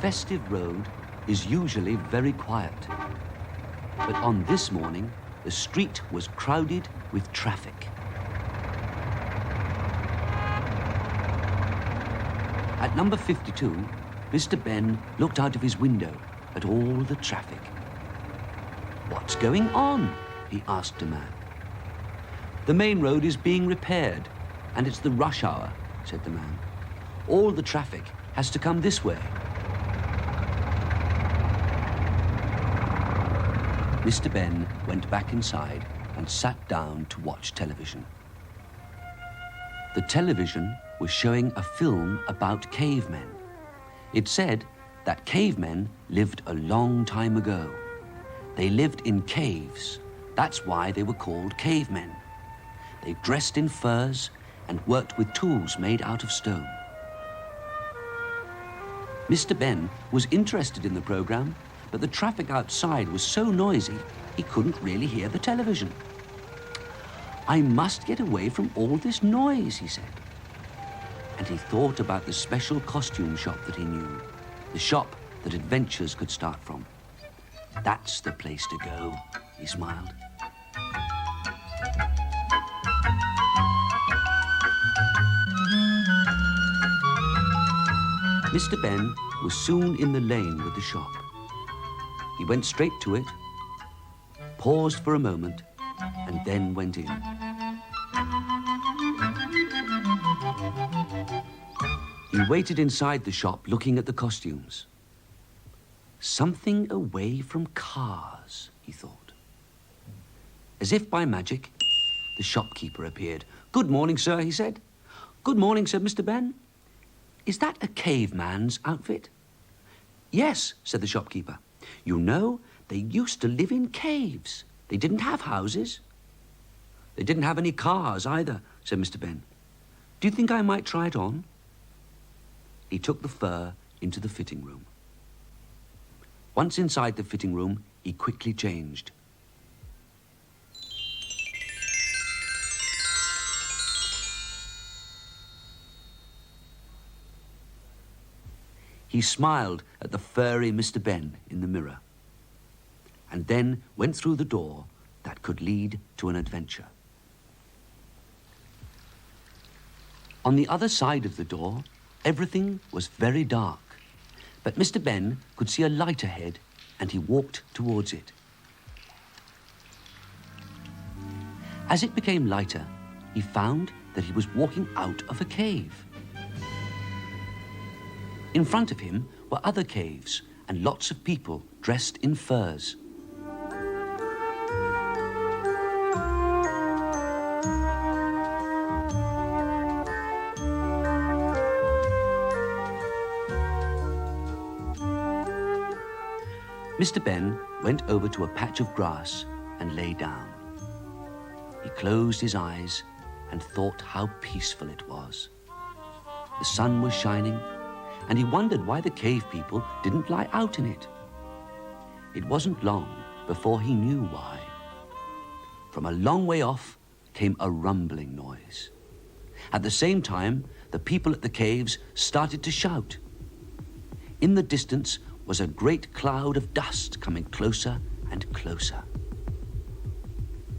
Festive Road is usually very quiet. But on this morning, the street was crowded with traffic. At number 52, Mr. Benn looked out of his window at all the traffic. "What's going on?" he asked a man. "The main road is being repaired, and it's the rush hour," said the man. "All the traffic has to come this way." Mr. Benn went back inside and sat down to watch television. The television was showing a film about cavemen. It said that cavemen lived a long time ago. They lived in caves. That's why they were called cavemen. They dressed in furs and worked with tools made out of stone. Mr. Benn was interested in the program, but the traffic outside was so noisy he couldn't really hear the television. "I must get away from all this noise," he said. And he thought about the special costume shop that he knew, the shop that adventures could start from. "That's the place to go," he smiled. Mr. Benn was soon in the lane with the shop. He went straight to it, paused for a moment, and then went in. He waited inside the shop looking at the costumes. "Something away from cars," he thought. As if by magic, the shopkeeper appeared. "Good morning, sir," he said. "Good morning," said Mr. Benn. "Is that a caveman's outfit?" "Yes," said the shopkeeper. "You know, they used to live in caves. They didn't have houses." "They didn't have any cars either," said Mr. Benn. "Do you think I might try it on?" He took the fur into the fitting room. Once inside the fitting room, he quickly changed. He smiled at the furry Mr. Benn in the mirror, and then went through the door that could lead to an adventure. On the other side of the door, everything was very dark, but Mr. Benn could see a light ahead, and he walked towards it. As it became lighter, he found that he was walking out of a cave. In front of him were other caves and lots of people dressed in furs. Mr. Benn went over to a patch of grass and lay down. He closed his eyes and thought how peaceful it was. The sun was shining, and he wondered why the cave people didn't lie out in it. It wasn't long before he knew why. From a long way off came a rumbling noise. At the same time, the people at the caves started to shout. In the distance was a great cloud of dust coming closer and closer.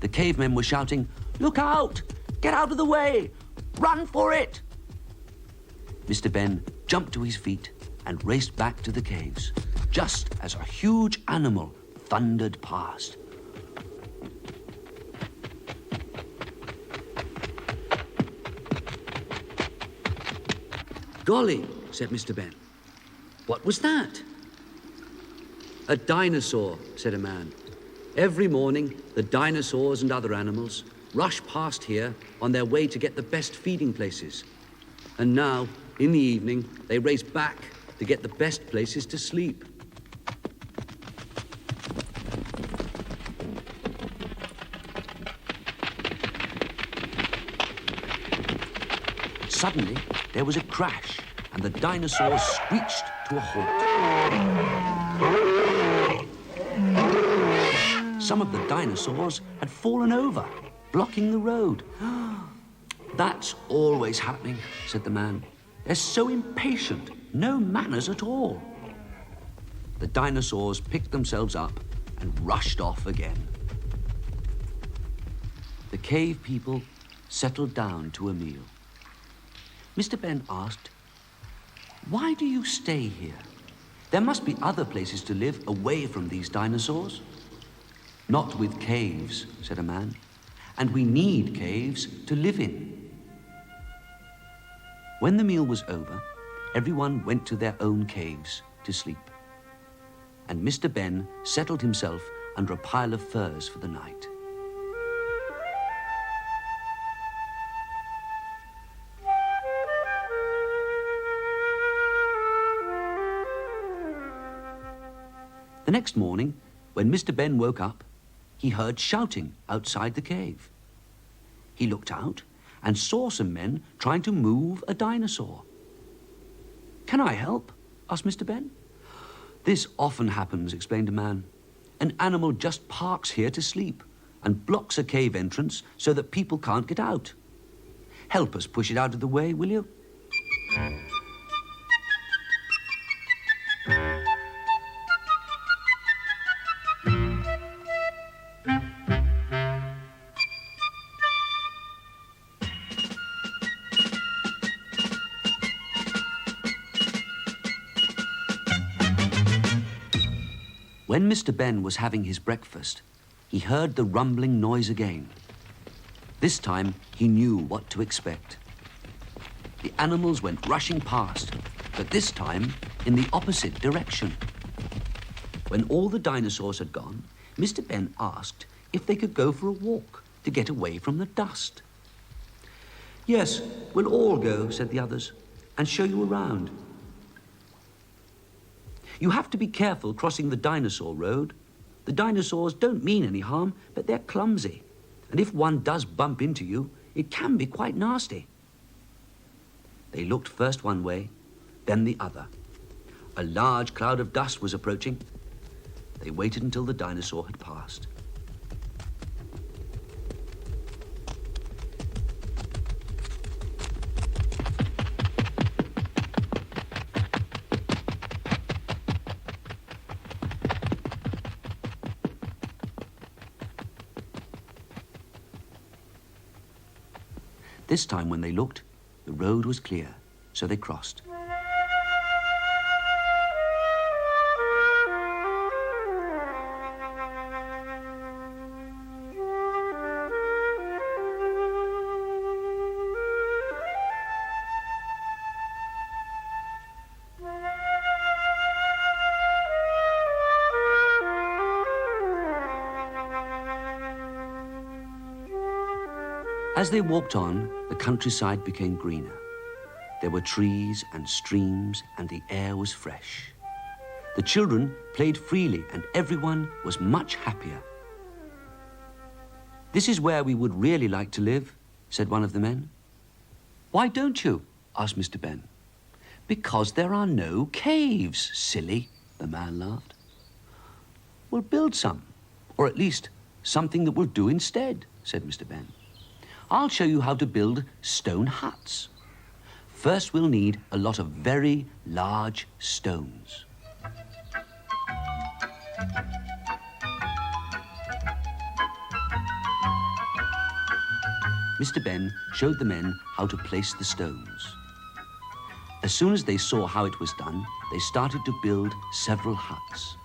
The cavemen were shouting, "Look out! Get out of the way! Run for it!" Mr. Benn jumped to his feet and raced back to the caves, just as a huge animal thundered past. "Golly," said Mr. Benn. "What was that?" "A dinosaur," said a man. "Every morning, the dinosaurs and other animals rush past here on their way to get the best feeding places. And now, in the evening, they race back to get the best places to sleep. Suddenly, there was a crash, and the dinosaurs screeched to a halt. Some of the dinosaurs had fallen over, blocking the road. "That's always happening," said the man. "They're so impatient, no manners at all." The dinosaurs picked themselves up and rushed off again. The cave people settled down to a meal. Mr. Benn asked, "Why do you stay here? There must be other places to live away from these dinosaurs." "Not with caves," said a man, "and we need caves to live in." When the meal was over, everyone went to their own caves to sleep. And Mr. Benn settled himself under a pile of furs for the night. The next morning, when Mr. Benn woke up, he heard shouting outside the cave. He looked out and saw some men trying to move a dinosaur. "Can I help?" asked Mr. Benn. "This often happens," explained a man. "An animal just parks here to sleep and blocks a cave entrance so that people can't get out. Help us push it out of the way, will you?" When Mr. Benn was having his breakfast, he heard the rumbling noise again. This time, he knew what to expect. The animals went rushing past, but this time in the opposite direction. When all the dinosaurs had gone, Mr. Benn asked if they could go for a walk to get away from the dust. "Yes, we'll all go," said the others, "and show you around. You have to be careful crossing the dinosaur road. The dinosaurs don't mean any harm, but they're clumsy. And if one does bump into you, it can be quite nasty." They looked first one way, then the other. A large cloud of dust was approaching. They waited until the dinosaur had passed. This time when they looked, the road was clear, so they crossed. As they walked on, the countryside became greener. There were trees and streams, and the air was fresh. The children played freely, and everyone was much happier. "This is where we would really like to live," said one of the men. "Why don't you?" asked Mr. Benn. "Because there are no caves, silly," the man laughed. "We'll build some, or at least something that will do instead," said Mr. Benn. "I'll show you how to build stone huts. First, we'll need a lot of very large stones." Mr. Benn showed the men how to place the stones. As soon as they saw how it was done, they started to build several huts.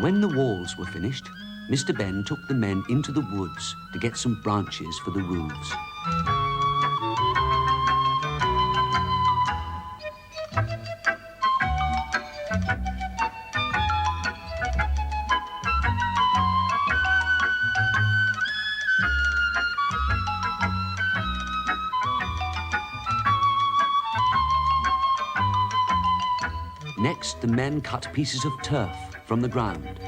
When the walls were finished, Mr. Benn took the men into the woods to get some branches for the roofs. Next, the men cut pieces of turf from the ground.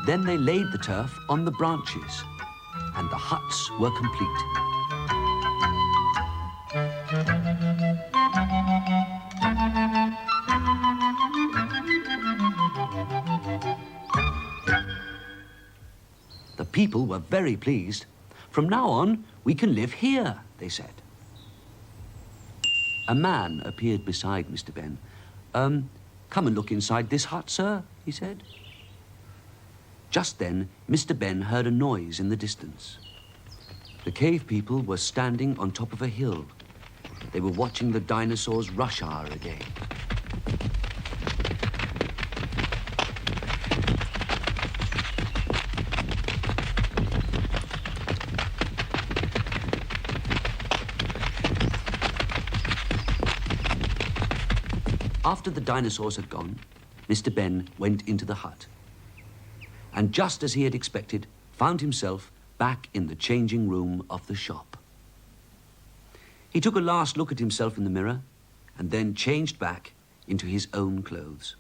Then they laid the turf on the branches, and the huts were complete. The people were very pleased. From now on, we can live here, they said. A man appeared beside Mr. Benn. Come and look inside this hut, sir, he said. Just then, Mr. Benn heard a noise in the distance. The cave people were standing on top of a hill. They were watching the dinosaurs' rush hour again. After the dinosaurs had gone, Mr. Benn went into the hut. And just as he had expected, found himself back in the changing room of the shop. He took a last look at himself in the mirror and then changed back into his own clothes.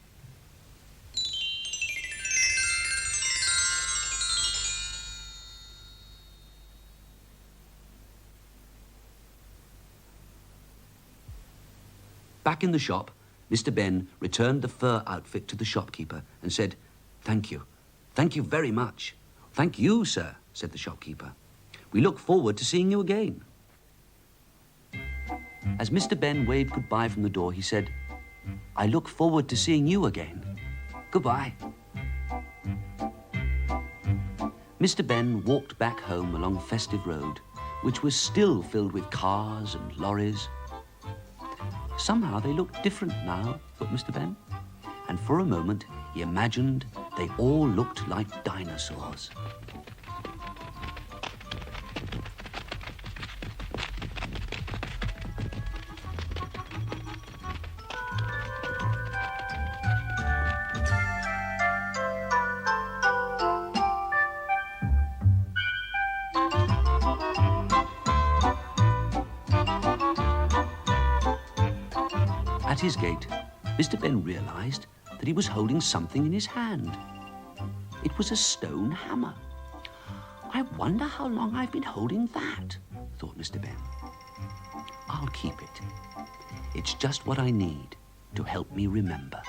Back in the shop, Mr. Benn returned the fur outfit to the shopkeeper and said, "Thank you. Thank you very much." "Thank you, sir," said the shopkeeper. "We look forward to seeing you again." As Mr. Benn waved goodbye from the door, he said, "I look forward to seeing you again. Goodbye." Mr. Benn walked back home along Festive Road, which was still filled with cars and lorries. Somehow they looked different now, thought Mr. Benn, and for a moment he imagined they all looked like dinosaurs. At his gate, Mr. Benn realized that he was holding something in his hand. It was a stone hammer. "I wonder how long I've been holding that," thought Mr. Benn. "I'll keep it. It's just what I need to help me remember."